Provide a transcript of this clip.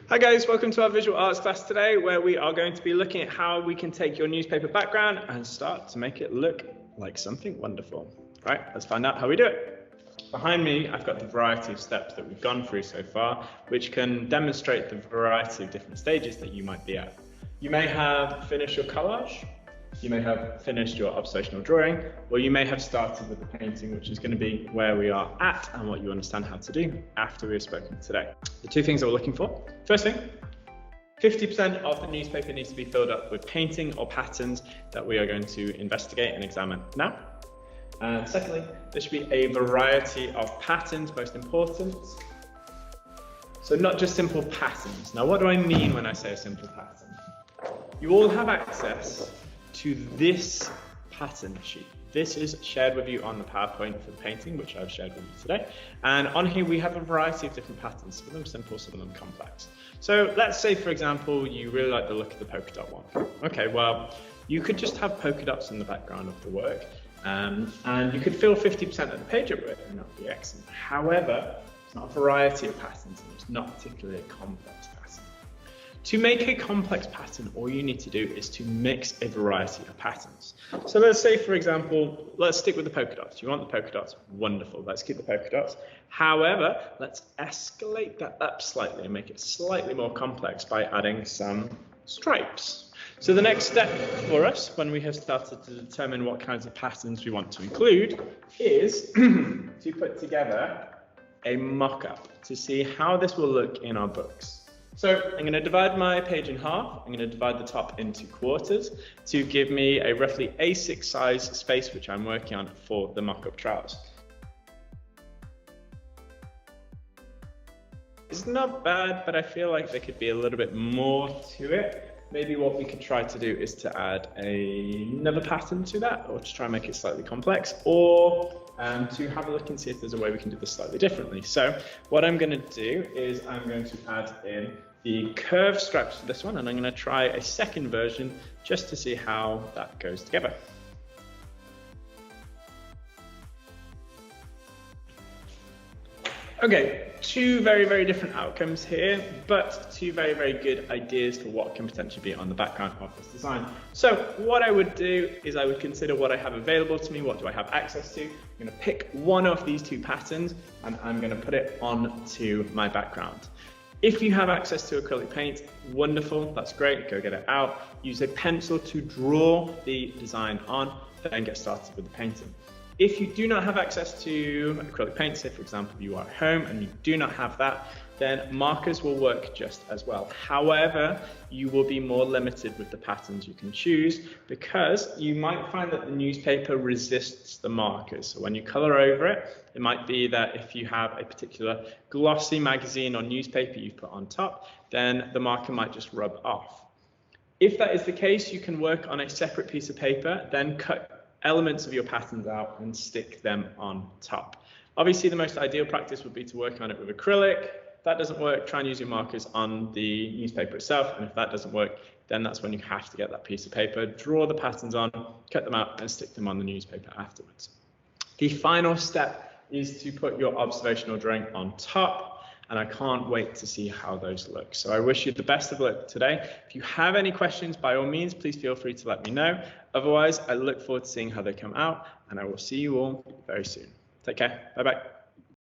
Hi guys, welcome to our visual arts class today, where we are going to be looking at how we can take your newspaper background and start to make it look like something wonderful. Right, let's find out how we do it. Behind me, I've got the variety of steps that we've gone through so far, which can demonstrate the variety of different stages that you might be at. You may have finished your collage, you may have finished your observational drawing, or you may have started with the painting, which is going to be where we are at and what you understand how to do after we have spoken today. The two things that we're looking for. First thing, 50% of the newspaper needs to be filled up with painting or patterns that we are going to investigate and examine now. And secondly, there should be a variety of patterns, most important. So not just simple patterns. Now, what do I mean when I say a simple pattern? You all have access to this pattern sheet. This is shared with you on the PowerPoint for the painting, which I've shared with you today. And on here, we have a variety of different patterns, some of them simple, some of them complex. So let's say, for example, you really like the look of the polka dot one. Okay, well, you could just have polka dots in the background of the work, and you could fill 50% of the page up with it, and that would be excellent. However, it's not a variety of patterns, and it's not particularly a complex pattern. To make a complex pattern, all you need to do is to mix a variety of patterns. So let's say, for example, let's stick with the polka dots. You want the polka dots? Wonderful, let's keep the polka dots. However, let's escalate that up slightly and make it slightly more complex by adding some stripes. So the next step for us, when we have started to determine what kinds of patterns we want to include, is to put together a mock-up to see how this will look in our books. So I'm going to divide my page in half. I'm going to divide the top into quarters to give me a roughly A6 size space, which I'm working on for the mock-up trials. It's not bad, but I feel like there could be a little bit more to it. Maybe what we could try to do is to add another pattern to that, or to try and make it slightly complex, or to have a look and see if there's a way we can do this slightly differently. So what I'm going to do is I'm going to add in the curved stripes for this one, and I'm going to try a second version just to see how that goes together. Okay, two very different outcomes here, but two very good ideas for what can potentially be on the background of this design. So what I would do is I would consider what I have available to me, what do I have access to. I'm going to pick one of these two patterns and I'm going to put it onto my background. If you have access to acrylic paint, wonderful, that's great, go get it out. Use a pencil to draw the design on, then get started with the painting. If you do not have access to acrylic paint, say for example you are at home and you do not have that, then markers will work just as well. However, you will be more limited with the patterns you can choose because you might find that the newspaper resists the markers. So when you color over it, it might be that if you have a particular glossy magazine or newspaper you've put on top, then the marker might just rub off. If that is the case, you can work on a separate piece of paper, then cut elements of your patterns out and stick them on top. Obviously, the most ideal practice would be to work on it with acrylic. If that doesn't work, try and use your markers on the newspaper itself, and if that doesn't work, then that's when you have to get that piece of paper, draw the patterns on, cut them out, and stick them on the newspaper afterwards. The final step is to put your observational drawing on top, and I can't wait to see how those look. So I wish you the best of luck today. If you have any questions, by all means, please feel free to let me know. Otherwise, I look forward to seeing how they come out, and I will see you all very soon. Take care. Bye-bye.